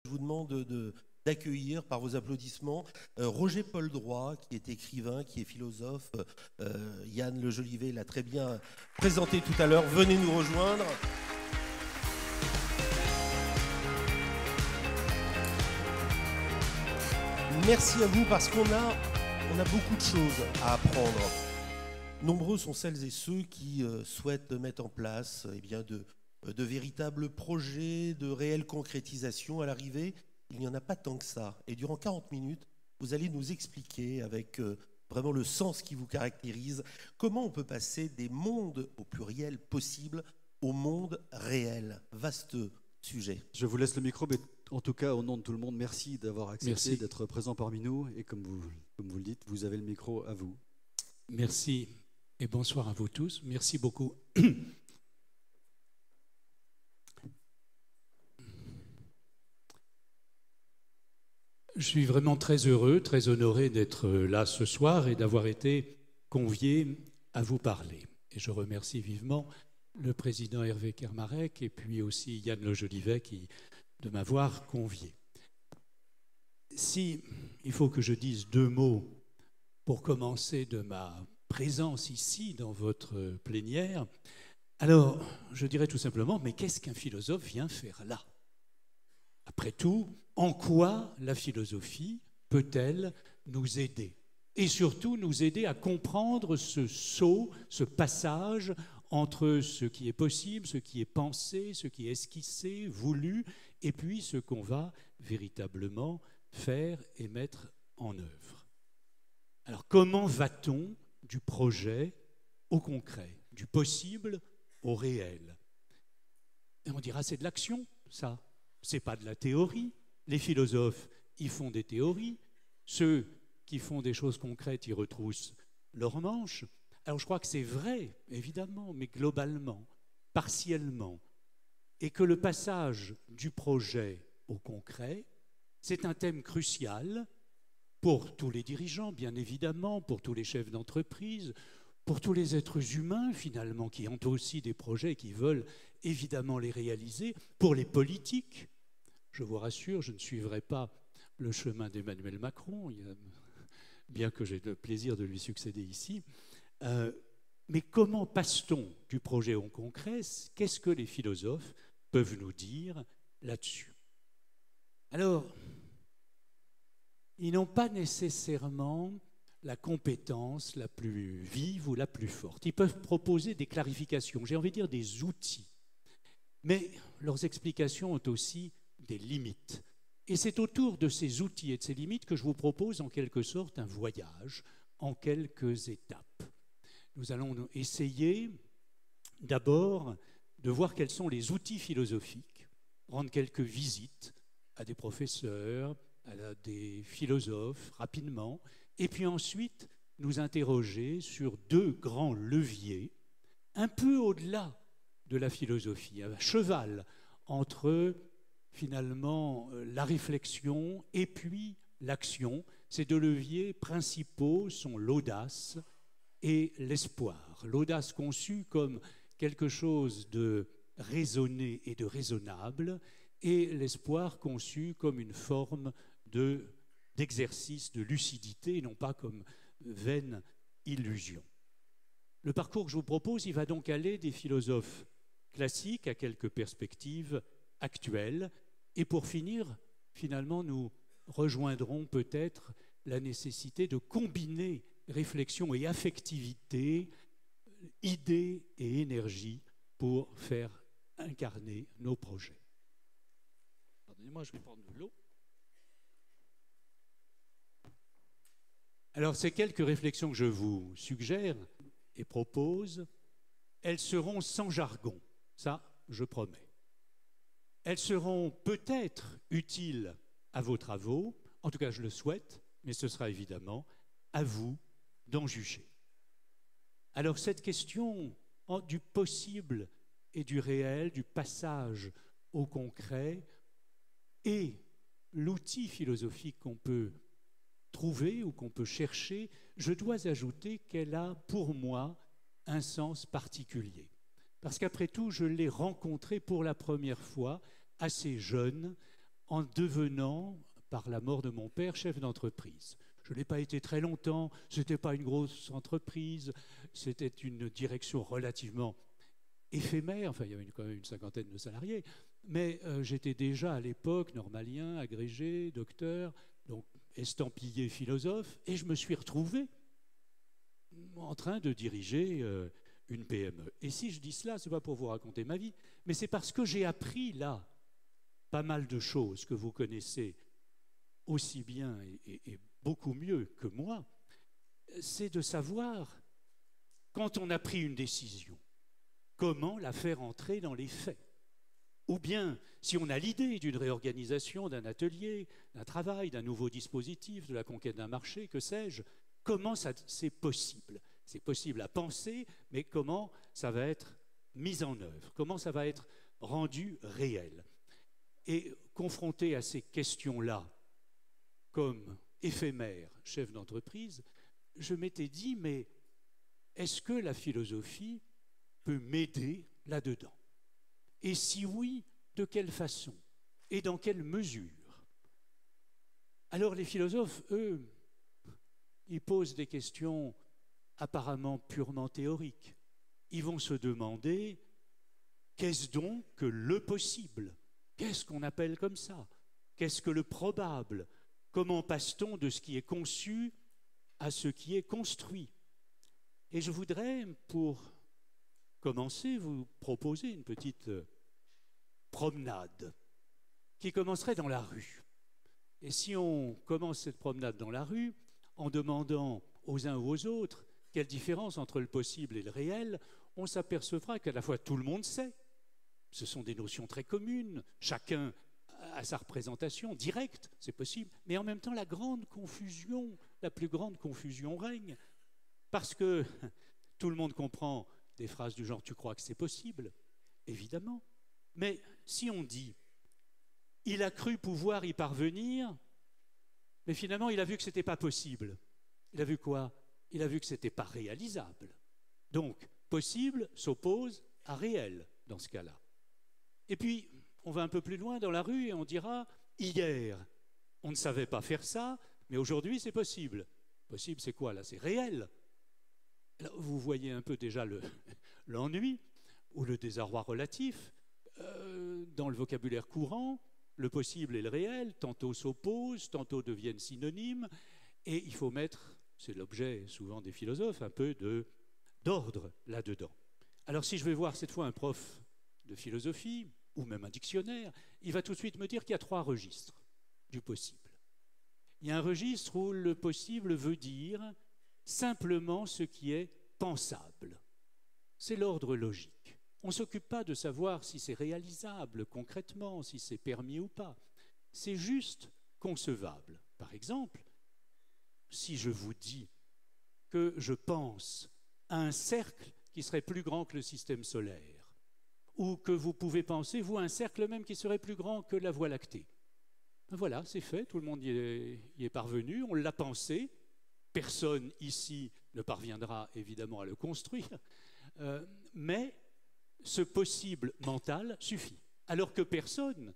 je vous demande d'accueillir par vos applaudissements Roger Paul Droit, qui est écrivain, qui est philosophe. Yann Le Jolivet l'a très bien présenté tout à l'heure. Venez nous rejoindre. Merci à vous parce qu'on a beaucoup de choses à apprendre. Nombreux sont celles et ceux qui souhaitent mettre en place de véritables projets, de réelles concrétisations. À l'arrivée, il n'y en a pas tant que ça. Et durant 40 minutes, vous allez nous expliquer avec vraiment le sens qui vous caractérise comment on peut passer des mondes au pluriel possible au monde réel. Vaste sujet. Je vous laisse le micro, mais en tout cas, au nom de tout le monde, merci d'avoir accepté d'être présent parmi nous. Et comme vous le dites, vous avez le micro à vous. Merci et bonsoir à vous tous. Merci beaucoup. Je suis vraiment très heureux, très honoré d'être là ce soir et d'avoir été convié à vous parler. Et je remercie vivement le président Hervé Kermarek et puis aussi Yann Le Jolivet de m'avoir convié. Si il faut que je dise 2 mots pour commencer de ma présence ici dans votre plénière, alors je dirais tout simplement, mais qu'est-ce qu'un philosophe vient faire là? Après tout, en quoi la philosophie peut-elle nous aider? Et surtout nous aider à comprendre ce saut, ce passage entre ce qui est possible, ce qui est pensé, ce qui est esquissé, voulu, et puis ce qu'on va véritablement faire et mettre en œuvre. Alors comment va-t-on du projet au concret, du possible au réel? Et on dira c'est de l'action, ça. C'est pas de la théorie. Les philosophes, ils font des théories. Ceux qui font des choses concrètes, ils retroussent leurs manches. Alors je crois que c'est vrai, évidemment, mais globalement, partiellement, et que le passage du projet au concret, c'est un thème crucial pour tous les dirigeants, bien évidemment, pour tous les chefs d'entreprise, pour tous les êtres humains, finalement, qui ont aussi des projets et qui veulent évidemment les réaliser, pour les politiques. Je vous rassure, je ne suivrai pas le chemin d'Emmanuel Macron, bien que j'ai le plaisir de lui succéder ici. Mais comment passe-t-on du projet au concret? Qu'est-ce que les philosophes peuvent nous dire là-dessus? Alors, ils n'ont pas nécessairement la compétence la plus vive ou la plus forte. Ils peuvent proposer des clarifications, j'ai envie de dire des outils. Mais leurs explications ont aussi des limites. Et c'est autour de ces outils et de ces limites que je vous propose en quelque sorte un voyage en quelques étapes. Nous allons essayer d'abord de voir quels sont les outils philosophiques, rendre quelques visites à des professeurs, à des philosophes rapidement, et puis ensuite nous interroger sur 2 grands leviers, un peu au-delà de la philosophie, à cheval entre finalement la réflexion et puis l'action. Ces 2 leviers principaux sont l'audace et l'espoir. L'audace conçue comme quelque chose de raisonné et de raisonnable, et l'espoir conçu comme une forme d'exercice de lucidité, et non pas comme vaine illusion. Le parcours que je vous propose, il va donc aller des philosophes classiques à quelques perspectives actuelles, et pour finir, finalement, nous rejoindrons peut-être la nécessité de combiner réflexion et affectivité, idées et énergie pour faire incarner nos projets. Pardonnez-moi, je vais prendre de l'eau. Alors, ces quelques réflexions que je vous suggère et propose, elles seront sans jargon, ça, je promets. Elles seront peut-être utiles à vos travaux, en tout cas je le souhaite, mais ce sera évidemment à vous d'en juger. Alors cette question du possible et du réel, du passage au concret, est l'outil philosophique qu'on peut trouver ou qu'on peut chercher, je dois ajouter qu'elle a pour moi un sens particulier. Parce qu'après tout, je l'ai rencontrée pour la première fois assez jeune, en devenant, par la mort de mon père, chef d'entreprise. Je n'ai pas été très longtemps, ce n'était pas une grosse entreprise, c'était une direction relativement éphémère, enfin il y avait quand même une cinquantaine de salariés, mais j'étais déjà à l'époque normalien, agrégé, docteur, donc estampillé philosophe, et je me suis retrouvé en train de diriger une PME. Et si je dis cela, ce n'est pas pour vous raconter ma vie, mais c'est parce que j'ai appris là pas mal de choses que vous connaissez aussi bien et beaucoup mieux que moi, c'est de savoir, quand on a pris une décision, comment la faire entrer dans les faits. Ou bien, si on a l'idée d'une réorganisation d'un atelier, d'un travail, d'un nouveau dispositif, de la conquête d'un marché, que sais-je, comment c'est possible? C'est possible à penser, mais comment ça va être mis en œuvre? Comment ça va être rendu réel? Et confronté à ces questions-là, comme éphémère chef d'entreprise, je m'étais dit, mais est-ce que la philosophie peut m'aider là-dedans? Et si oui, de quelle façon? Et dans quelle mesure? Alors les philosophes, eux, ils posent des questions apparemment purement théoriques. Ils vont se demander, qu'est-ce donc que le possible? Qu'est-ce qu'on appelle comme ça? Qu'est-ce que le probable? Comment passe-t-on de ce qui est conçu à ce qui est construit? Et je voudrais, pour commencer, vous proposer une petite promenade qui commencerait dans la rue. Et si on commence cette promenade dans la rue en demandant aux uns ou aux autres quelle différence entre le possible et le réel, on s'apercevra qu'à la fois tout le monde sait, ce sont des notions très communes, chacun a sa représentation directe, c'est possible, mais en même temps la plus grande confusion règne, parce que tout le monde comprend des phrases du genre « tu crois que c'est possible ?» Évidemment. Mais si on dit « il a cru pouvoir y parvenir », mais finalement il a vu que ce n'était pas possible. Il a vu quoi? Il a vu que ce n'était pas réalisable. Donc, possible s'oppose à réel dans ce cas-là. Et puis, on va un peu plus loin dans la rue et on dira « hier, on ne savait pas faire ça, mais aujourd'hui c'est possible ». Possible, c'est quoi là? C'est réel. Là, vous voyez un peu déjà l'ennui ou le désarroi relatif. Dans le vocabulaire courant, le possible et le réel tantôt s'opposent, tantôt deviennent synonymes, et il faut mettre, c'est l'objet souvent des philosophes, un peu d'ordre là-dedans. Alors si je vais voir cette fois un prof de philosophie, ou même un dictionnaire, il va tout de suite me dire qu'il y a 3 registres du possible. Il y a un registre où le possible veut dire simplement ce qui est pensable. C'est l'ordre logique. On ne s'occupe pas de savoir si c'est réalisable concrètement, si c'est permis ou pas. C'est juste concevable. Par exemple, si je vous dis que je pense à un cercle qui serait plus grand que le système solaire, ou que vous pouvez penser, vous, à un cercle même qui serait plus grand que la Voie lactée. Ben voilà, c'est fait, tout le monde y est parvenu, on l'a pensé. Personne ici ne parviendra évidemment à le construire, mais ce possible mental suffit. Alors que personne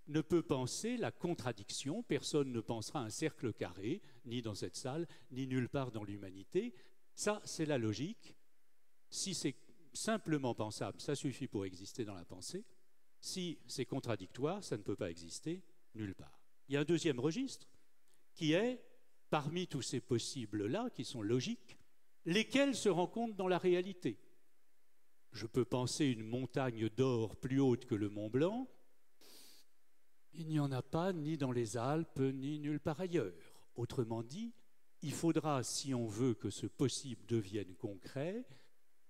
ne peut penser la contradiction, personne ne pensera un cercle carré, ni dans cette salle, ni nulle part dans l'humanité. Ça, c'est la logique. Si c'est simplement pensable, ça suffit pour exister dans la pensée. Si c'est contradictoire, ça ne peut pas exister nulle part. Il y a un deuxième registre qui est, parmi tous ces possibles-là, qui sont logiques, lesquels se rencontrent dans la réalité. Je peux penser une montagne d'or plus haute que le Mont Blanc. Il n'y en a pas ni dans les Alpes, ni nulle part ailleurs. Autrement dit, il faudra, si on veut que ce possible devienne concret,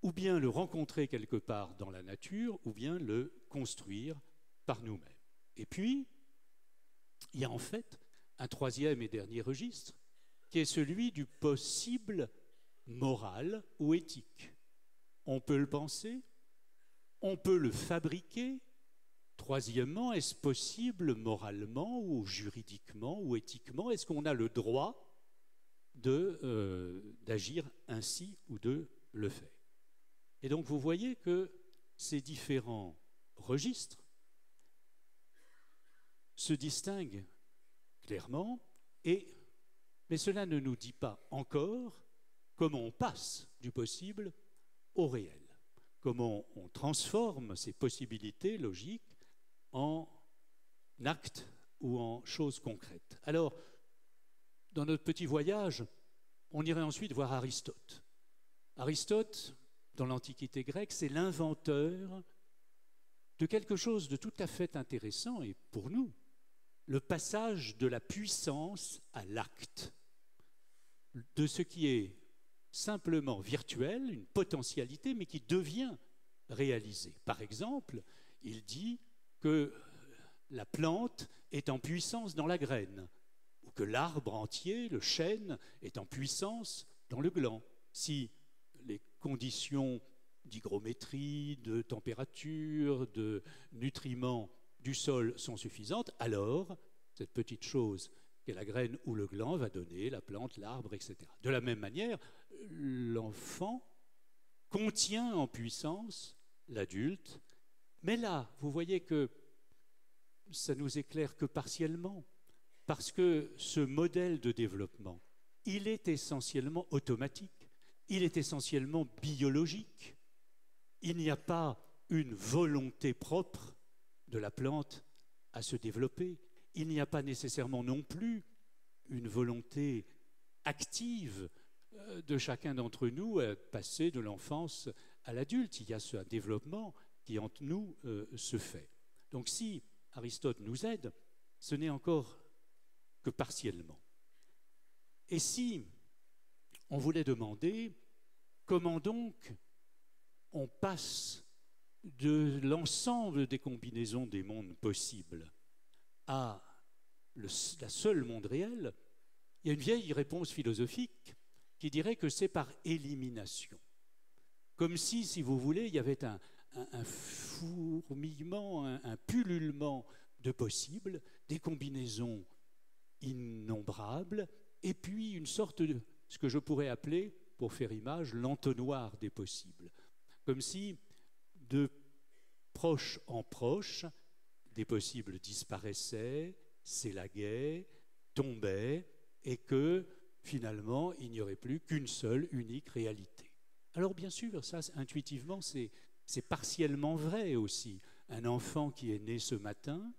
ou bien le rencontrer quelque part dans la nature, ou bien le construire par nous-mêmes. Et puis, il y a en fait un troisième et dernier registre, qui est celui du possible moral ou éthique. On peut le penser, on peut le fabriquer. Troisièmement, est-ce possible moralement ou juridiquement ou éthiquement? Est-ce qu'on a le droit d'agir ainsi ou de le faire? Et donc vous voyez que ces différents registres se distingue clairement, mais cela ne nous dit pas encore comment on passe du possible au réel, comment on transforme ces possibilités logiques en actes ou en choses concrètes. Alors, dans notre petit voyage, on irait ensuite voir Aristote. Aristote, dans l'Antiquité grecque, c'est l'inventeur de quelque chose de tout à fait intéressant, et pour nous, le passage de la puissance à l'acte, de ce qui est simplement virtuel, une potentialité, mais qui devient réalisé. Par exemple, il dit que la plante est en puissance dans la graine, ou que l'arbre entier, le chêne, est en puissance dans le gland. Si les conditions d'hygrométrie, de température, de nutriments du sol sont suffisantes, alors cette petite chose qu'est la graine ou le gland va donner la plante, l'arbre, etc. De la même manière, l'enfant contient en puissance l'adulte, mais là, vous voyez que ça nous éclaire que partiellement, parce que ce modèle de développement, il est essentiellement automatique, il est essentiellement biologique. Il n'y a pas une volonté propre de la plante à se développer. Il n'y a pas nécessairement non plus une volonté active de chacun d'entre nous à passer de l'enfance à l'adulte. Il y a ce développement qui entre nous se fait. Donc si Aristote nous aide, ce n'est encore que partiellement. Et si on voulait demander comment donc on passe de l'ensemble des combinaisons des mondes possibles à la seule monde réel, il y a une vieille réponse philosophique qui dirait que c'est par élimination. Comme si vous voulez, il y avait un fourmillement, un pullulement de possibles, des combinaisons innombrables, et puis une sorte de, ce que je pourrais appeler, pour faire image, l'entonnoir des possibles. Comme si, de proche en proche, des possibles disparaissaient, s'élaguaient, tombaient, et que, finalement, il n'y aurait plus qu'une seule, unique réalité. Alors, bien sûr, ça, intuitivement, c'est partiellement vrai aussi. Un enfant qui est né ce matin,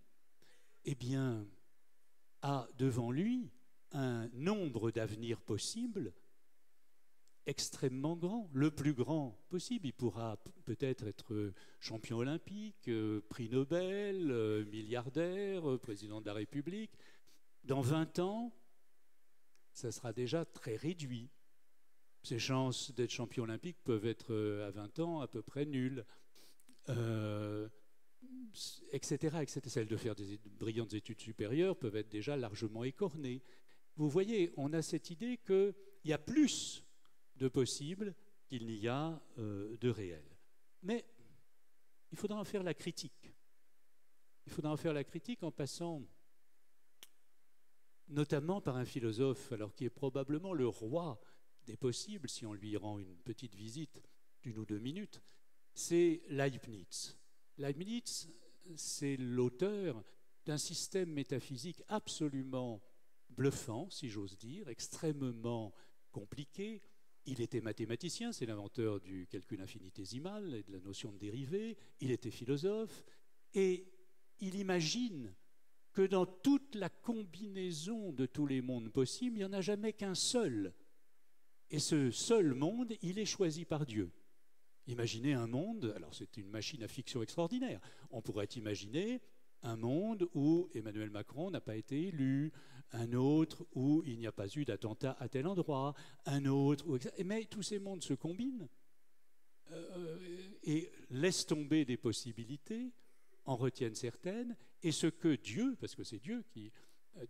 eh bien, a devant lui un nombre d'avenirs possibles extrêmement grand, le plus grand possible. Il pourra peut-être être champion olympique, prix Nobel, milliardaire, président de la République. Dans 20 ans, ça sera déjà très réduit. Ses chances d'être champion olympique peuvent être à 20 ans à peu près nulles, etc., etc. Celles de faire des brillantes études supérieures peuvent être déjà largement écornées. Vous voyez, on a cette idée qu'il y a plus de possible qu'il n'y a de réel. Mais il faudra en faire la critique. Il faudra en faire la critique en passant notamment par un philosophe, alors qui est probablement le roi des possibles, si on lui rend une petite visite d'1 ou 2 minutes, c'est Leibniz. Leibniz, c'est l'auteur d'un système métaphysique absolument bluffant, si j'ose dire, extrêmement compliqué. Il était mathématicien, c'est l'inventeur du calcul infinitésimal et de la notion de dérivée. Il était philosophe et il imagine que dans toute la combinaison de tous les mondes possibles, il n'y en a jamais qu'un seul. Et ce seul monde, il est choisi par Dieu. Imaginez un monde, alors c'est une machine à fiction extraordinaire, on pourrait imaginer un monde où Emmanuel Macron n'a pas été élu, un autre où il n'y a pas eu d'attentat à tel endroit, un autre où... Mais tous ces mondes se combinent et laissent tomber des possibilités, en retiennent certaines, et ce que Dieu, parce que c'est Dieu qui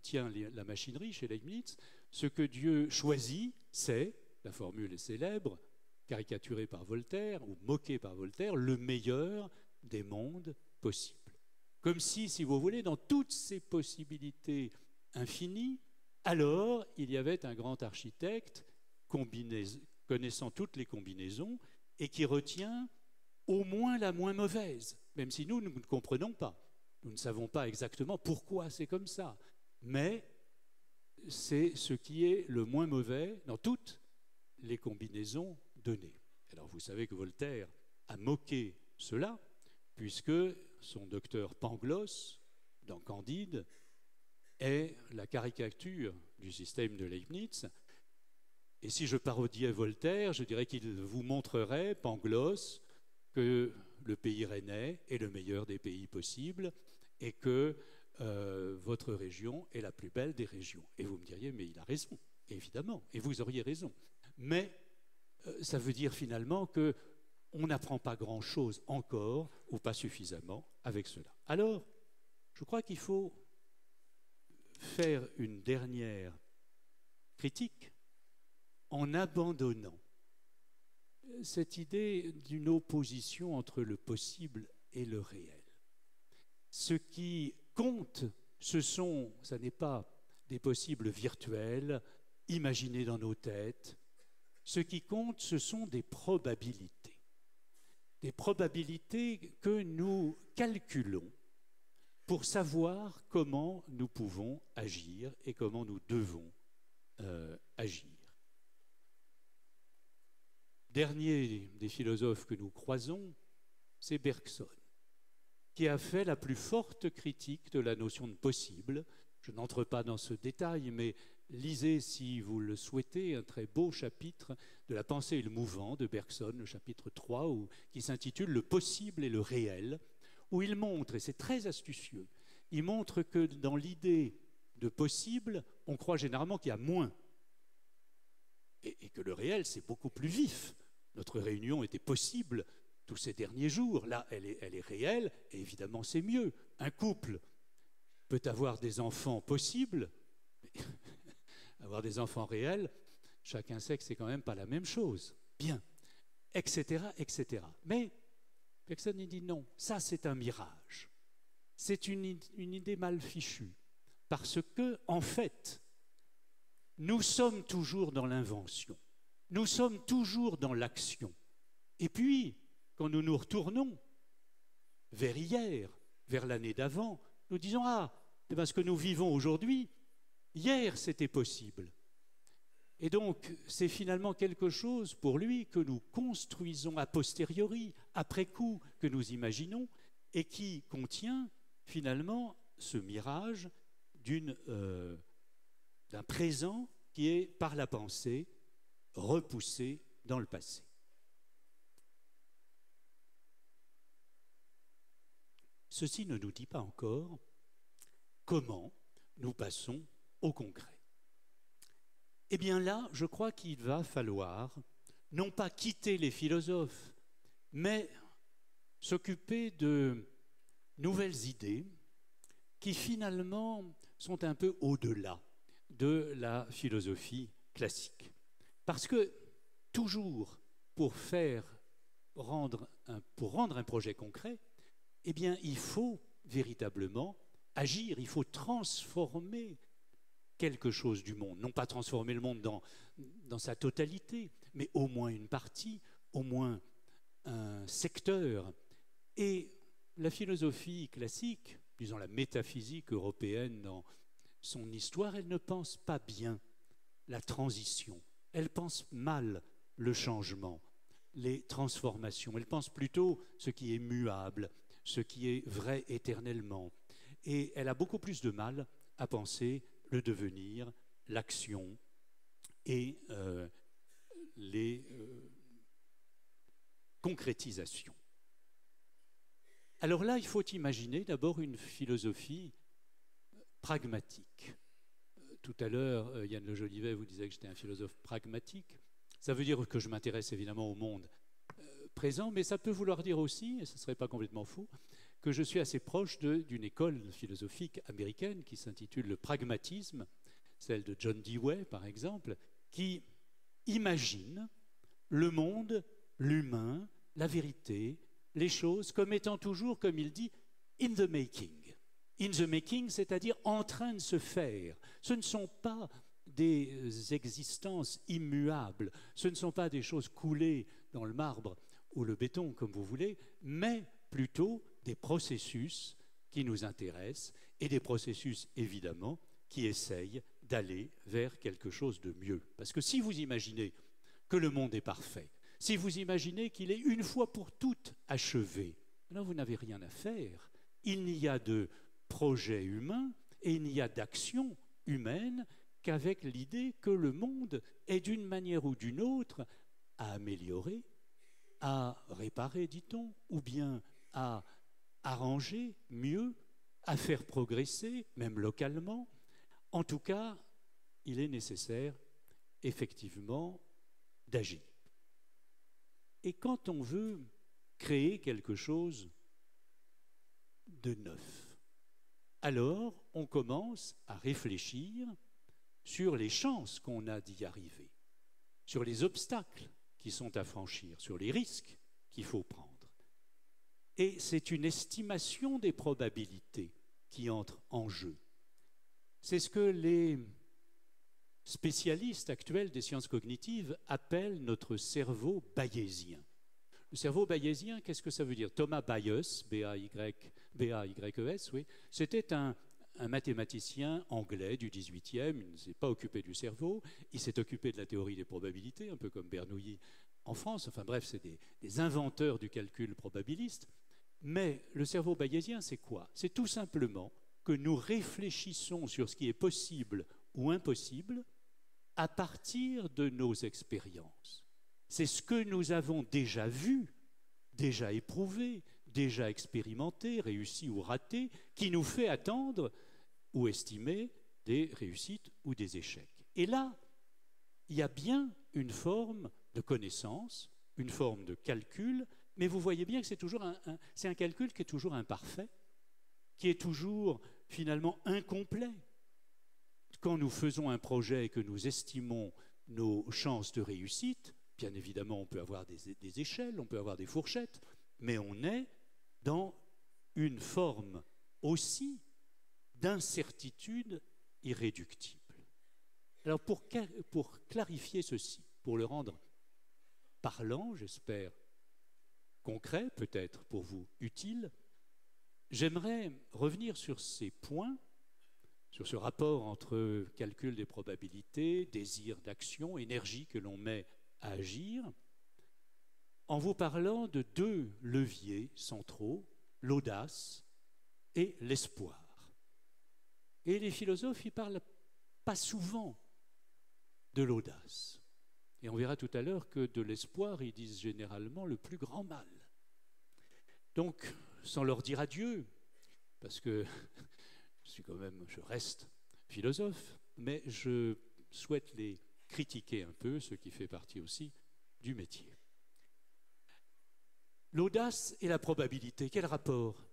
tient la machinerie chez Leibniz, ce que Dieu choisit, c'est, la formule est célèbre, caricaturée par Voltaire ou moquée par Voltaire, le meilleur des mondes possibles. Comme si vous voulez, dans toutes ces possibilités infinies, alors il y avait un grand architecte connaissant toutes les combinaisons et qui retient au moins la moins mauvaise, même si nous ne comprenons pas. Nous ne savons pas exactement pourquoi c'est comme ça, mais c'est ce qui est le moins mauvais dans toutes les combinaisons données. Alors vous savez que Voltaire a moqué cela, puisque son docteur Pangloss, dans Candide, est la caricature du système de Leibniz. Et si je parodiais Voltaire, je dirais qu'il vous montrerait, Pangloss, que le pays rennais est le meilleur des pays possibles et que votre région est la plus belle des régions. Et vous me diriez, mais il a raison, évidemment, et vous auriez raison. Mais ça veut dire finalement qu'on n'apprend pas grand-chose encore, ou pas suffisamment, avec cela. Alors, je crois qu'il faut faire une dernière critique en abandonnant cette idée d'une opposition entre le possible et le réel. Ce qui compte, ça n'est pas des possibles virtuels, imaginés dans nos têtes. Ce qui compte, ce sont des probabilités. Des probabilités que nous calculons pour savoir comment nous pouvons agir et comment nous devons agir. Dernier des philosophes que nous croisons, c'est Bergson, qui a fait la plus forte critique de la notion de possible. Je n'entre pas dans ce détail, mais lisez, si vous le souhaitez, un très beau chapitre de La pensée et le mouvant de Bergson, le chapitre 3, qui s'intitule « Le possible et le réel », où il montre, et c'est très astucieux, il montre que dans l'idée de possible, on croit généralement qu'il y a moins, et que le réel, c'est beaucoup plus vif. Notre réunion était possible tous ces derniers jours. Là, elle est réelle, et évidemment, c'est mieux. Un couple peut avoir des enfants possibles, avoir des enfants réels, chacun sait que c'est quand même pas la même chose. Bien, etc., etc. Mais personne ne dit non, ça c'est un mirage. C'est une idée mal fichue. Parce que, en fait, nous sommes toujours dans l'invention. Nous sommes toujours dans l'action. Et puis, quand nous nous retournons vers hier, vers l'année d'avant, nous disons « Ah, c'est parce que nous vivons aujourd'hui, hier c'était possible ». Et donc, c'est finalement quelque chose pour lui que nous construisons a posteriori, après coup, que nous imaginons, et qui contient finalement ce mirage d'un présent qui est, par la pensée, repoussé dans le passé. Ceci ne nous dit pas encore comment nous passons au concret. Eh bien là, je crois qu'il va falloir non pas quitter les philosophes, mais s'occuper de nouvelles idées qui finalement sont un peu au-delà de la philosophie classique. Parce que toujours pour rendre un projet concret, eh bien il faut véritablement agir, il faut transformer quelque chose du monde. Non pas transformer le monde dans sa totalité, mais au moins une partie, au moins un secteur. Et la philosophie classique, disons la métaphysique européenne dans son histoire, elle ne pense pas bien la transition. Elle pense mal le changement, les transformations. Elle pense plutôt ce qui est muable, ce qui est vrai éternellement. Et elle a beaucoup plus de mal à penser le devenir, l'action et les concrétisations. Alors là, il faut imaginer d'abord une philosophie pragmatique. Tout à l'heure, Yann Le Jolivet vous disait que j'étais un philosophe pragmatique. Ça veut dire que je m'intéresse évidemment au monde présent, mais ça peut vouloir dire aussi, et ce ne serait pas complètement faux, que je suis assez proche d'une école philosophique américaine qui s'intitule le pragmatisme, celle de John Dewey par exemple, qui imagine le monde, l'humain, la vérité, les choses comme étant toujours, comme il dit, in the making. In the making, c'est-à-dire en train de se faire. Ce ne sont pas des existences immuables, ce ne sont pas des choses coulées dans le marbre ou le béton, comme vous voulez, mais plutôt des processus qui nous intéressent et des processus, évidemment, qui essayent d'aller vers quelque chose de mieux. Parce que si vous imaginez que le monde est parfait, si vous imaginez qu'il est une fois pour toutes achevé, alors vous n'avez rien à faire. Il n'y a de projet humain et il n'y a d'action humaine qu'avec l'idée que le monde est d'une manière ou d'une autre à améliorer, à réparer, dit-on, ou bien à arranger mieux, à faire progresser, même localement. En tout cas, il est nécessaire, effectivement, d'agir. Et quand on veut créer quelque chose de neuf, alors on commence à réfléchir sur les chances qu'on a d'y arriver, sur les obstacles qui sont à franchir, sur les risques qu'il faut prendre. Et c'est une estimation des probabilités qui entre en jeu. C'est ce que les spécialistes actuels des sciences cognitives appellent notre cerveau bayésien. Le cerveau bayésien, qu'est-ce que ça veut dire? Thomas Bayes, B-A-Y-E-S, oui, c'était un mathématicien anglais du XVIIIe. Il ne s'est pas occupé du cerveau, il s'est occupé de la théorie des probabilités, un peu comme Bernoulli en France. Enfin bref, c'est des inventeurs du calcul probabiliste. Mais le cerveau bayésien, c'est quoi? C'est tout simplement que nous réfléchissons sur ce qui est possible ou impossible à partir de nos expériences. C'est ce que nous avons déjà vu, déjà éprouvé, déjà expérimenté, réussi ou raté, qui nous fait attendre ou estimer des réussites ou des échecs. Et là, il y a bien une forme de connaissance, une forme de calcul, mais vous voyez bien que c'est un calcul qui est toujours imparfait, qui est toujours finalement incomplet. Quand nous faisons un projet et que nous estimons nos chances de réussite, bien évidemment on peut avoir des échelles, on peut avoir des fourchettes, mais on est dans une forme aussi d'incertitude irréductible. Alors pour clarifier ceci, pour le rendre parlant, j'espère concret, peut-être pour vous utile, j'aimerais revenir sur ces points, sur ce rapport entre calcul des probabilités, désir d'action, énergie que l'on met à agir, en vous parlant de deux leviers centraux, l'audace et l'espoir. Et les philosophes, ils parlent pas souvent de l'audace. Et on verra tout à l'heure que de l'espoir, ils disent généralement le plus grand mal. Donc, sans leur dire adieu, parce que je reste philosophe, mais je souhaite les critiquer un peu, ce qui fait partie aussi du métier. L'audace et la probabilité, quel rapport?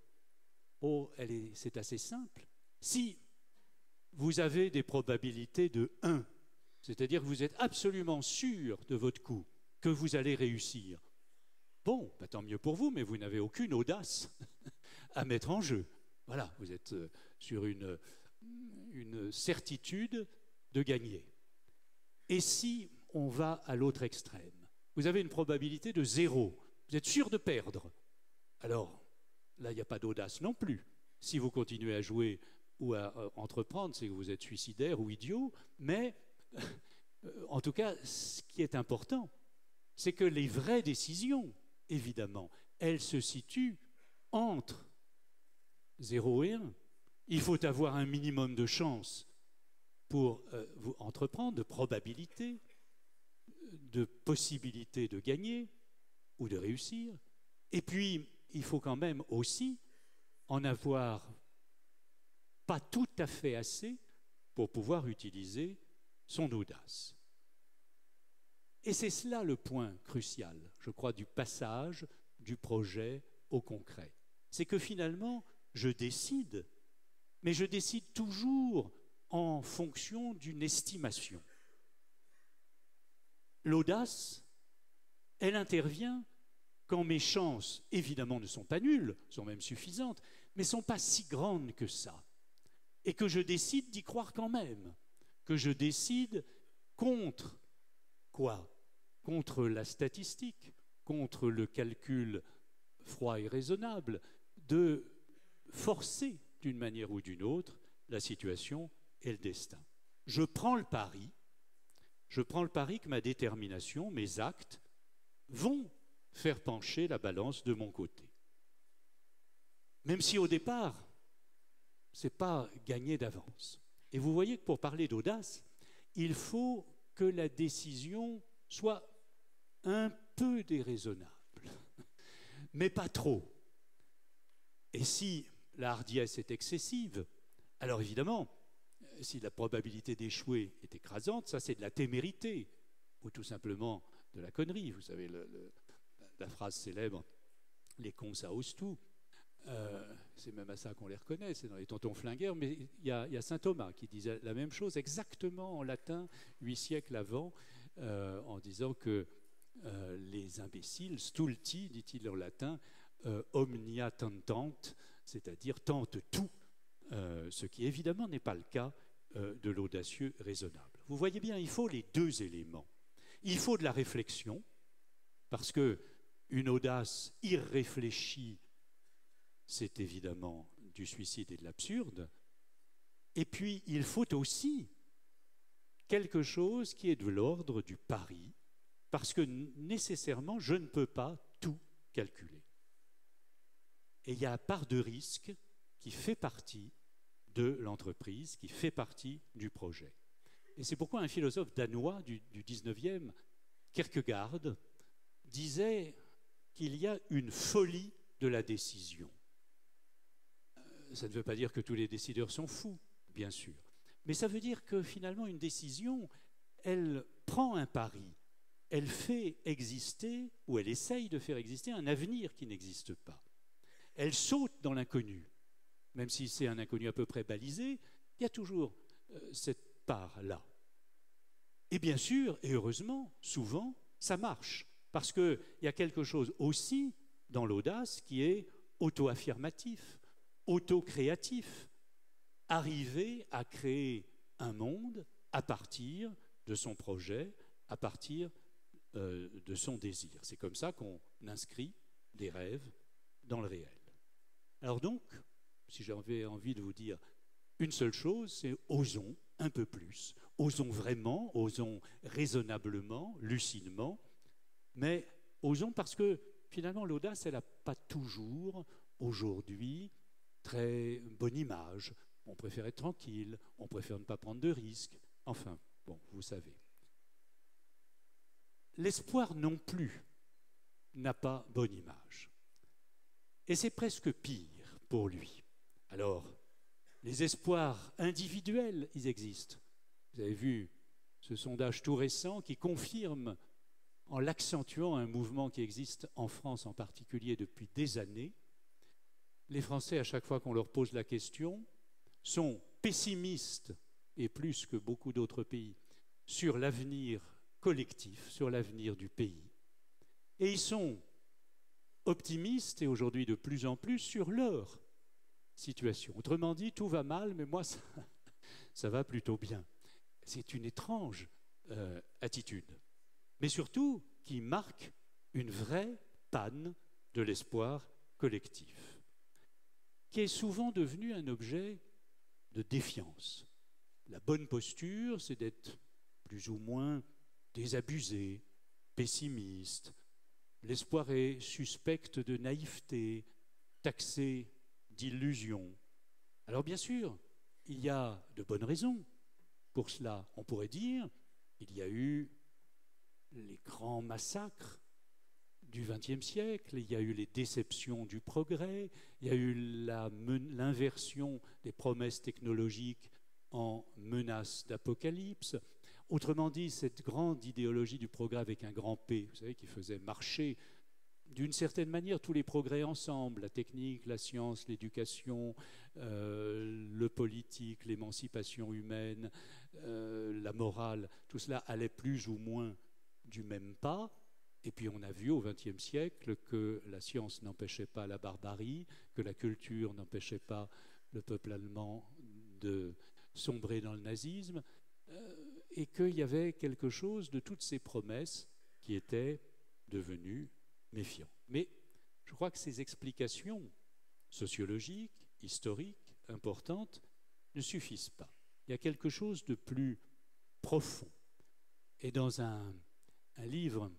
C'est assez simple. Si vous avez des probabilités de 1, c'est-à-dire que vous êtes absolument sûr de votre coup, que vous allez réussir, bon, tant mieux pour vous, mais vous n'avez aucune audace à mettre en jeu. Voilà, vous êtes sur une certitude de gagner. Et si on va à l'autre extrême, vous avez une probabilité de 0, vous êtes sûr de perdre. Alors, là, il n'y a pas d'audace non plus. Si vous continuez à jouer ou à entreprendre, c'est que vous êtes suicidaire ou idiot, mais en tout cas, ce qui est important, c'est que les vraies décisions, évidemment, elles se situent entre 0 et 1. Il faut avoir un minimum de chance pour vous entreprendre, de probabilité, de possibilité de gagner ou de réussir. Et puis, il faut quand même aussi en avoir pas tout à fait assez pour pouvoir utiliser son audace. Et c'est cela le point crucial, je crois, du passage du projet au concret. C'est que finalement, je décide, mais je décide toujours en fonction d'une estimation. L'audace, elle intervient quand mes chances, évidemment, ne sont pas nulles, sont même suffisantes, mais ne sont pas si grandes que ça. Et que je décide d'y croire quand même. Que je décide contre quoi? Contre la statistique, contre le calcul froid et raisonnable, de forcer d'une manière ou d'une autre la situation et le destin. Je prends le pari que ma détermination, mes actes, vont faire pencher la balance de mon côté. Même si au départ, ce n'est pas gagné d'avance. Et vous voyez que pour parler d'audace, il faut que la décision soit un peu déraisonnable, mais pas trop. Et si la hardiesse est excessive, alors évidemment, si la probabilité d'échouer est écrasante, ça c'est de la témérité, ou tout simplement de la connerie. Vous savez, la phrase célèbre « les cons ça ose tout ». C'est même à ça qu'on les reconnaît, c'est dans les tontons flingueurs, mais il y a saint Thomas qui disait la même chose exactement en latin 8 siècles avant, en disant que les imbéciles, stulti, dit-il en latin, omnia tentant, c'est-à-dire tentent tout, ce qui évidemment n'est pas le cas de l'audacieux raisonnable. Vous voyez bien, il faut les deux éléments. Il faut de la réflexion, parce que une audace irréfléchie, c'est évidemment du suicide et de l'absurde. Et puis, il faut aussi quelque chose qui est de l'ordre du pari, parce que nécessairement, je ne peux pas tout calculer. Et il y a part de risque qui fait partie de l'entreprise, qui fait partie du projet. Et c'est pourquoi un philosophe danois du 19e, Kierkegaard, disait qu'il y a une folie de la décision. Ça ne veut pas dire que tous les décideurs sont fous, bien sûr. Mais ça veut dire que finalement, une décision, elle prend un pari, elle fait exister, ou elle essaye de faire exister un avenir qui n'existe pas. Elle saute dans l'inconnu. Même si c'est un inconnu à peu près balisé, il y a toujours cette part-là. Et bien sûr, et heureusement, souvent, ça marche. Parce qu'il y a quelque chose aussi dans l'audace qui est auto-affirmatif, auto-créatif, arriver à créer un monde à partir de son projet, à partir de son désir. C'est comme ça qu'on inscrit des rêves dans le réel. Alors donc, si j'avais envie de vous dire une seule chose, c'est osons un peu plus, osons vraiment, osons raisonnablement, lucidement, mais osons parce que finalement l'audace, elle n'a pas toujours aujourd'hui très bonne image. On préfère être tranquille, on préfère ne pas prendre de risques. Enfin, bon, vous savez. L'espoir non plus n'a pas bonne image. Et c'est presque pire pour lui. Alors, les espoirs individuels, ils existent. Vous avez vu ce sondage tout récent qui confirme, en l'accentuant, un mouvement qui existe en France en particulier depuis des années. Les Français, à chaque fois qu'on leur pose la question, sont pessimistes, et plus que beaucoup d'autres pays, sur l'avenir collectif, sur l'avenir du pays. Et ils sont optimistes, et aujourd'hui de plus en plus, sur leur situation. Autrement dit, tout va mal, mais moi, ça va plutôt bien. C'est une étrange attitude, mais surtout qui marque une vraie panne de l'espoir collectif, qui est souvent devenu un objet de défiance. La bonne posture, c'est d'être plus ou moins désabusé, pessimiste. L'espoir est suspect de naïveté, taxé d'illusion. Alors bien sûr, il y a de bonnes raisons pour cela. On pourrait dire qu'il y a eu les grands massacres du XXe siècle, il y a eu les déceptions du progrès, il y a eu l'inversion des promesses technologiques en menace d'apocalypse. Autrement dit, cette grande idéologie du progrès avec un grand P, vous savez, qui faisait marcher d'une certaine manière tous les progrès ensemble, la technique, la science, l'éducation, le politique, l'émancipation humaine, la morale, tout cela allait plus ou moins du même pas. Et puis on a vu au XXe siècle que la science n'empêchait pas la barbarie, que la culture n'empêchait pas le peuple allemand de sombrer dans le nazisme, et qu'il y avait quelque chose de toutes ces promesses qui étaient devenues méfiantes. Mais je crois que ces explications sociologiques, historiques importantes ne suffisent pas. Il y a quelque chose de plus profond. Et dans un livre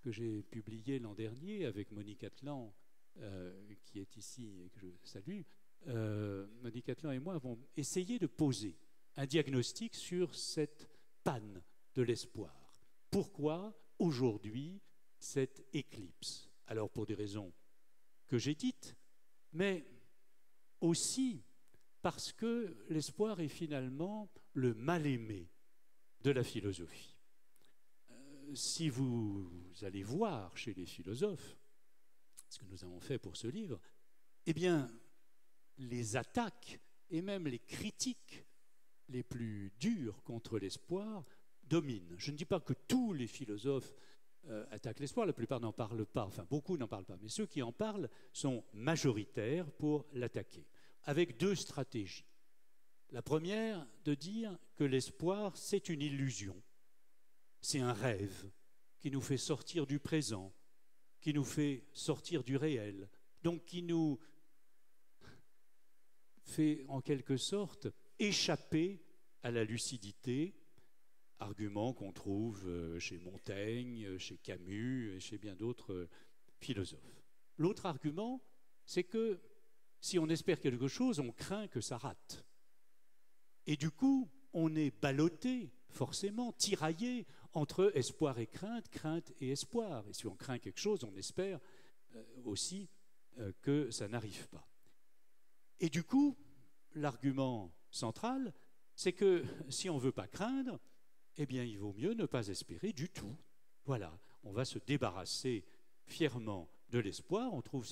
que j'ai publié l'an dernier avec Monique Atlan, qui est ici et que je salue, Monique Atlan et moi avons essayé de poser un diagnostic sur cette panne de l'espoir. Pourquoi aujourd'hui cette éclipse? Alors pour des raisons que j'ai dites, mais aussi parce que l'espoir est finalement le mal-aimé de la philosophie. Si vous allez voir chez les philosophes, ce que nous avons fait pour ce livre, eh bien, les attaques et même les critiques les plus dures contre l'espoir dominent. Je ne dis pas que tous les philosophes attaquent l'espoir, la plupart n'en parlent pas, enfin beaucoup n'en parlent pas, mais ceux qui en parlent sont majoritaires pour l'attaquer, avec deux stratégies. La première, de dire que l'espoir, c'est une illusion, c'est un rêve qui nous fait sortir du présent, qui nous fait sortir du réel, donc qui nous fait en quelque sorte échapper à la lucidité, argument qu'on trouve chez Montaigne, chez Camus et chez bien d'autres philosophes. L'autre argument, c'est que si on espère quelque chose, on craint que ça rate. Et du coup, on est ballotté, forcément, tiraillé entre espoir et crainte, crainte et espoir. Et si on craint quelque chose, on espère aussi que ça n'arrive pas. Et du coup, l'argument central, c'est que si on ne veut pas craindre, eh bien, il vaut mieux ne pas espérer du tout. Voilà, on va se débarrasser fièrement de l'espoir. On trouve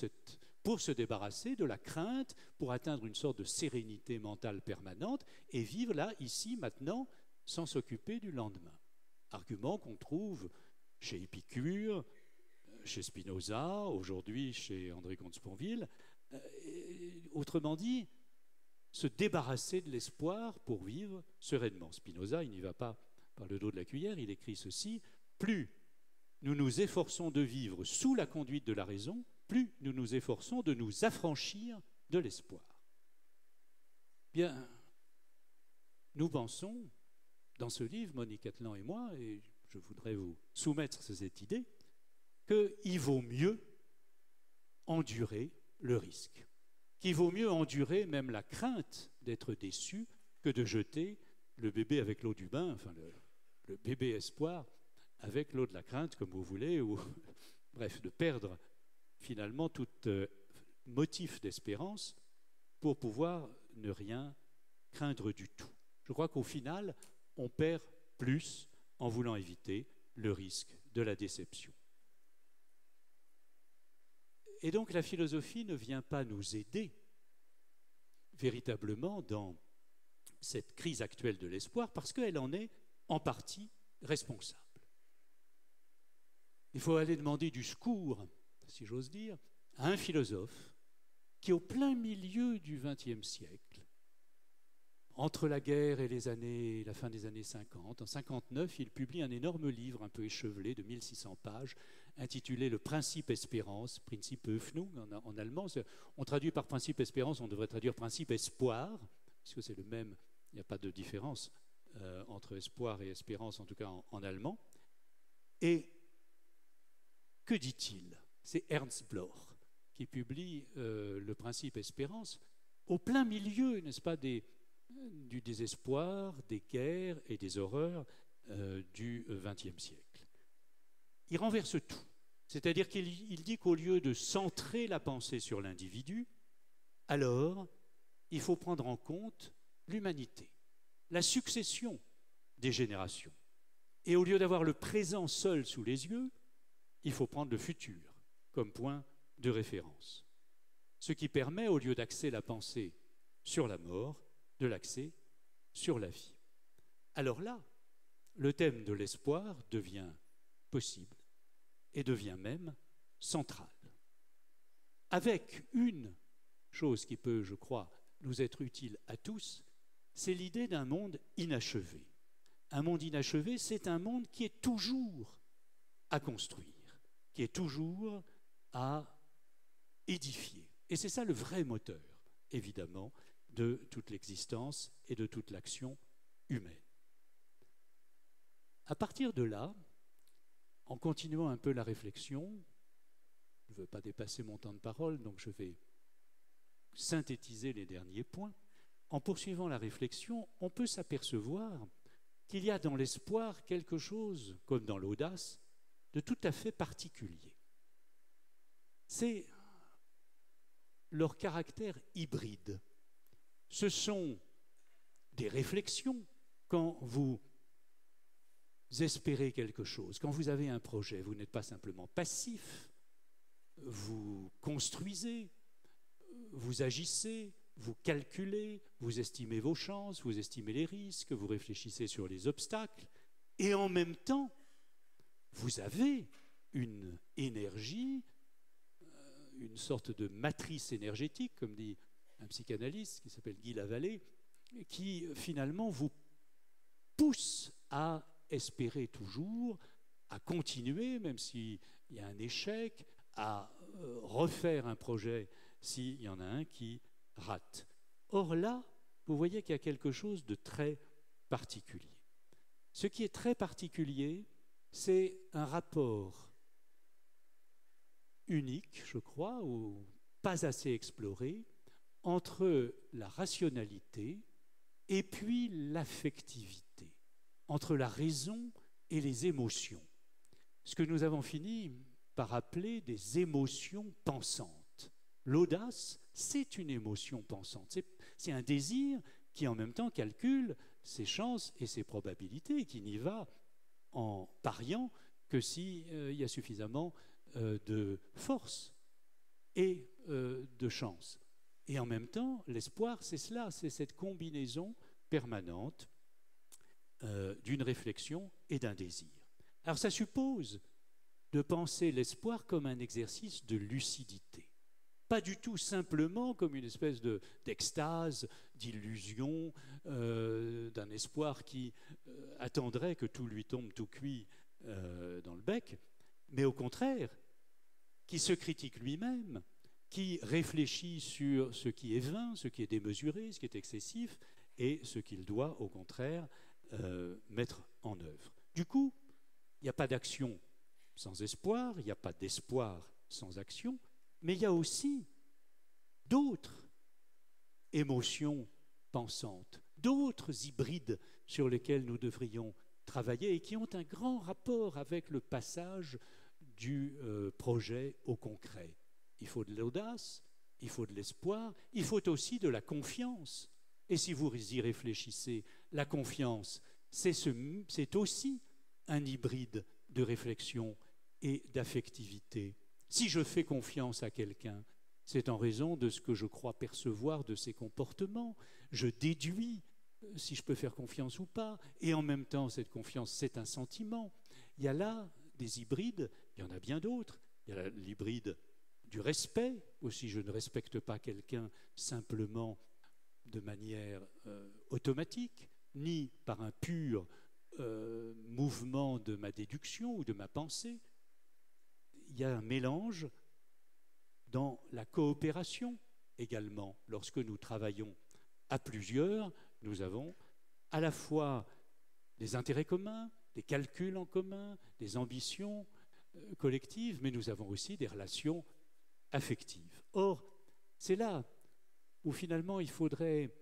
pour se débarrasser de la crainte, pour atteindre une sorte de sérénité mentale permanente et vivre là, ici, maintenant, sans s'occuper du lendemain. Argument qu'on trouve chez Épicure, chez Spinoza, aujourd'hui chez André Comte-Sponville. Autrement dit, se débarrasser de l'espoir pour vivre sereinement. Spinoza, il n'y va pas par le dos de la cuillère, il écrit ceci: plus nous nous efforçons de vivre sous la conduite de la raison, plus nous nous efforçons de nous affranchir de l'espoir. Bien, nous pensons, dans ce livre, Monique Atlan et moi, et je voudrais vous soumettre cette idée, qu'il vaut mieux endurer le risque, qu'il vaut mieux endurer même la crainte d'être déçu que de jeter le bébé avec l'eau du bain, enfin le bébé espoir avec l'eau de la crainte, comme vous voulez, ou bref, de perdre finalement tout motif d'espérance pour pouvoir ne rien craindre du tout. Je crois qu'au final, on perd plus en voulant éviter le risque de la déception. Et donc la philosophie ne vient pas nous aider véritablement dans cette crise actuelle de l'espoir parce qu'elle en est en partie responsable. Il faut aller demander du secours, si j'ose dire, à un philosophe qui, au plein milieu du XXe siècle, entre la guerre et la fin des années 50, en 1959, il publie un énorme livre un peu échevelé de 1600 pages intitulé « Le principe espérance », « Prinzip Hoffnung » en allemand. On traduit par « principe espérance », on devrait traduire « principe espoir », puisque c'est le même, il n'y a pas de différence entre espoir et espérance, en tout cas en allemand. Et que dit-il? C'est Ernst Bloch qui publie le principe espérance au plein milieu, n'est-ce pas, du désespoir, des guerres et des horreurs du XXe siècle. Il renverse tout. C'est-à-dire qu'il dit qu'au lieu de centrer la pensée sur l'individu, alors il faut prendre en compte l'humanité, la succession des générations. Et au lieu d'avoir le présent seul sous les yeux, il faut prendre le futur comme point de référence. Ce qui permet, au lieu d'axer la pensée sur la mort, de l'axer sur la vie. Alors là, le thème de l'espoir devient possible et devient même central. Avec une chose qui peut, je crois, nous être utile à tous, c'est l'idée d'un monde inachevé. Un monde inachevé, c'est un monde qui est toujours à construire, qui est toujours à édifier. Et c'est ça le vrai moteur évidemment, de toute l'existence et de toute l'action humaine. À partir de là, en continuant un peu la réflexion, je ne veux pas dépasser mon temps de parole, donc je vais synthétiser les derniers points. En poursuivant la réflexion, on peut s'apercevoir qu'il y a dans l'espoir quelque chose, comme dans l'audace, de tout à fait particulier. C'est leur caractère hybride. Ce sont des réflexions quand vous espérez quelque chose, quand vous avez un projet. Vous n'êtes pas simplement passif, vous construisez, vous agissez, vous calculez, vous estimez vos chances, vous estimez les risques, vous réfléchissez sur les obstacles, et en même temps, vous avez une énergie, une sorte de matrice énergétique, comme dit un psychanalyste qui s'appelle Guy Lavallée, qui finalement vous pousse à espérer toujours, à continuer, même s'il y a un échec, à refaire un projet s'il y en a un qui rate. Or là, vous voyez qu'il y a quelque chose de très particulier. Ce qui est très particulier, c'est un rapport unique, je crois, ou pas assez exploré, entre la rationalité et puis l'affectivité, entre la raison et les émotions. Ce que nous avons fini par appeler des émotions pensantes. L'audace, c'est une émotion pensante. C'est un désir qui en même temps calcule ses chances et ses probabilités, et qui n'y va en pariant que s'il y a suffisamment de force et de chance. Et en même temps, l'espoir, c'est cela, c'est cette combinaison permanente d'une réflexion et d'un désir. Alors ça suppose de penser l'espoir comme un exercice de lucidité. Pas du tout simplement comme une espèce d'extase, d'illusion, d'un espoir qui attendrait que tout lui tombe tout cuit dans le bec, mais au contraire, qui se critique lui-même, qui réfléchit sur ce qui est vain, ce qui est démesuré, ce qui est excessif, et ce qu'il doit, au contraire, mettre en œuvre. Du coup, il n'y a pas d'action sans espoir, il n'y a pas d'espoir sans action, mais il y a aussi d'autres émotions pensantes, d'autres hybrides sur lesquels nous devrions travailler et qui ont un grand rapport avec le passage du projet au concret. Il faut de l'audace, il faut de l'espoir, il faut aussi de la confiance. Et si vous y réfléchissez, la confiance, c'est aussi un hybride de réflexion et d'affectivité. Si je fais confiance à quelqu'un, c'est en raison de ce que je crois percevoir de ses comportements. Je déduis si je peux faire confiance ou pas, et en même temps, cette confiance, c'est un sentiment. Il y a là des hybrides, il y en a bien d'autres. Il y a l'hybride du respect, aussi je ne respecte pas quelqu'un simplement de manière automatique, ni par un pur mouvement de ma déduction ou de ma pensée. Il y a un mélange dans la coopération également. Lorsque nous travaillons à plusieurs, nous avons à la fois des intérêts communs, des calculs en commun, des ambitions collectives, mais nous avons aussi des relations affectives. Or, c'est là où finalement il faudrait,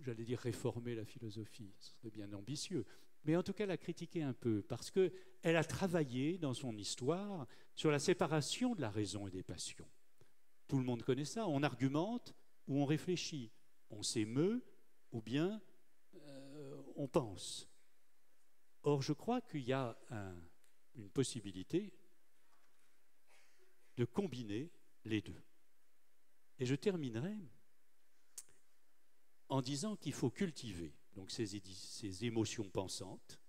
j'allais dire réformer la philosophie, ce serait bien ambitieux, mais en tout cas la critiquer un peu, parce qu'elle a travaillé dans son histoire sur la séparation de la raison et des passions. Tout le monde connaît ça, on argumente ou on réfléchit, on s'émeut ou bien on pense. Or, je crois qu'il y a une possibilité de combiner les deux. Et je terminerai en disant qu'il faut cultiver donc ces émotions pensantes,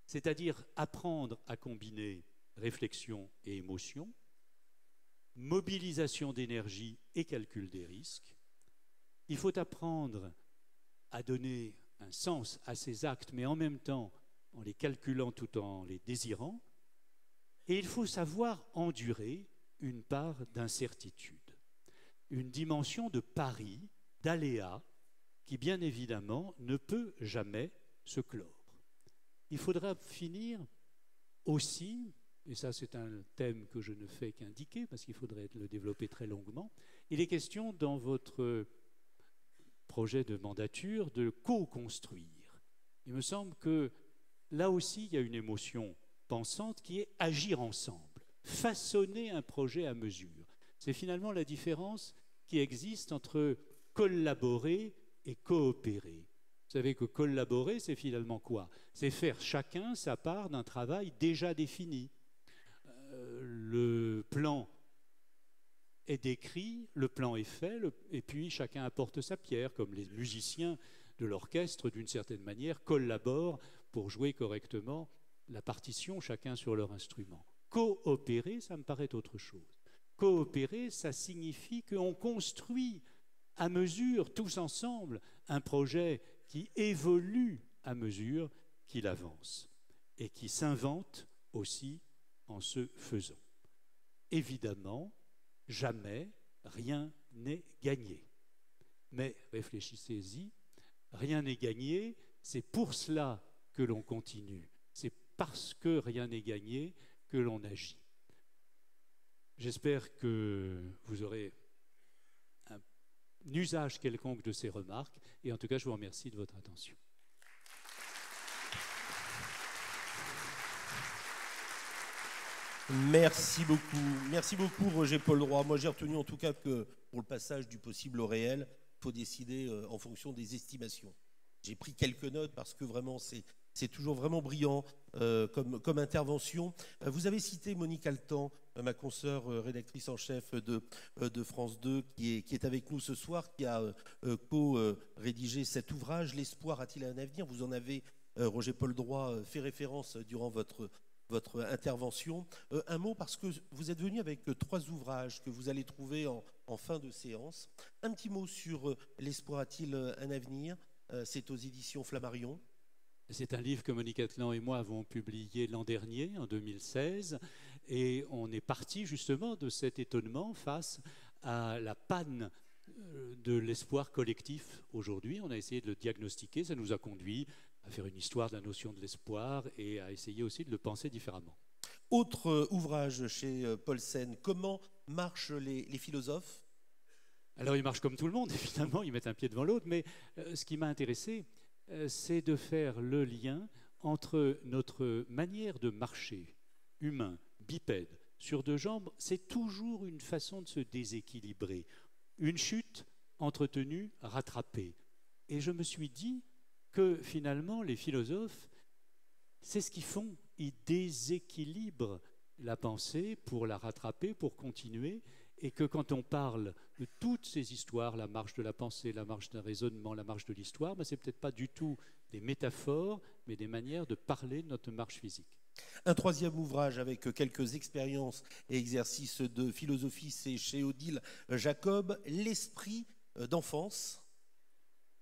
c'est-à-dire apprendre à combiner réflexion et émotion, mobilisation d'énergie et calcul des risques. Il faut apprendre à donner un sens à ces actes, mais en même temps en les calculant tout en les désirant. Et il faut savoir endurer une part d'incertitude. une dimension de pari, d'aléa, qui bien évidemment ne peut jamais se clore. Il faudra finir aussi, et ça c'est un thème que je ne fais qu'indiquer parce qu'il faudrait le développer très longuement, il est question dans votre projet de mandature de co-construire. Il me semble que là aussi il y a une émotion pensante qui est agir ensemble, façonner un projet à mesure. C'est finalement la différence qui existe entre collaborer et coopérer. Vous savez que collaborer, c'est finalement quoi? C'est faire chacun sa part d'un travail déjà défini. Le plan est décrit, le plan est fait, et puis chacun apporte sa pierre, comme les musiciens de l'orchestre, d'une certaine manière, collaborent pour jouer correctement la partition, chacun sur leur instrument. Coopérer, ça me paraît autre chose. Coopérer, ça signifie qu'on construit à mesure, tous ensemble, un projet qui évolue à mesure qu'il avance et qui s'invente aussi en se faisant. Évidemment, jamais rien n'est gagné. Mais réfléchissez-y, rien n'est gagné, c'est pour cela que l'on continue. C'est parce que rien n'est gagné que l'on agit. J'espère que vous aurez un usage quelconque de ces remarques et en tout cas, je vous remercie de votre attention. Merci beaucoup Roger Paul Droit. Moi j'ai retenu en tout cas que pour le passage du possible au réel, il faut décider en fonction des estimations. J'ai pris quelques notes parce que vraiment c'est toujours vraiment brillant comme intervention. Vous avez cité Monique Altan, ma consoeur rédactrice en chef de France 2, qui est avec nous ce soir, qui a co-rédigé cet ouvrage, L'espoir a-t-il un avenir? Vous en avez, Roger Paul Droit, fait référence durant votre intervention. Un mot, parce que vous êtes venu avec 3 ouvrages que vous allez trouver en fin de séance. Un petit mot sur L'espoir a-t-il un avenir? C'est aux éditions Flammarion. C'est un livre que Monique Altan et moi avons publié l'an dernier, en 2016, et on est parti justement de cet étonnement face à la panne de l'espoir collectif aujourd'hui. On a essayé de le diagnostiquer, ça nous a conduit à faire une histoire de la notion de l'espoir et à essayer aussi de le penser différemment. Autre ouvrage chez Paulsen, Comment marchent les philosophes? Alors ils marchent comme tout le monde, évidemment, ils mettent un pied devant l'autre, mais ce qui m'a intéressé, c'est de faire le lien entre notre manière de marcher, humain, bipède, sur 2 jambes, c'est toujours une façon de se déséquilibrer. Une chute entretenue, rattrapée. Et je me suis dit que finalement, les philosophes, c'est ce qu'ils font. Ils déséquilibrent la pensée pour la rattraper, pour continuer, et que quand on parle de toutes ces histoires, la marche de la pensée, la marche d'un raisonnement, la marche de l'histoire, ben, ce n'est peut-être pas du tout des métaphores, mais des manières de parler de notre marche physique. Un 3e ouvrage avec quelques expériences et exercices de philosophie, c'est chez Odile Jacob, L'esprit d'enfance.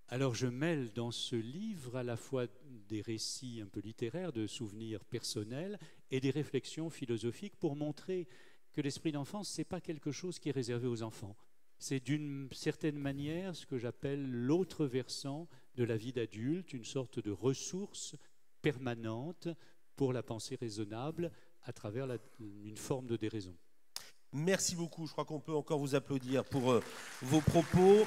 Alors je mêle dans ce livre à la fois des récits un peu littéraires, de souvenirs personnels et des réflexions philosophiques pour montrer que l'esprit d'enfance, ce n'est pas quelque chose qui est réservé aux enfants. C'est d'une certaine manière ce que j'appelle l'autre versant de la vie d'adulte, une sorte de ressource permanente pour la pensée raisonnable à travers une forme de déraison. Merci beaucoup, je crois qu'on peut encore vous applaudir pour vos propos.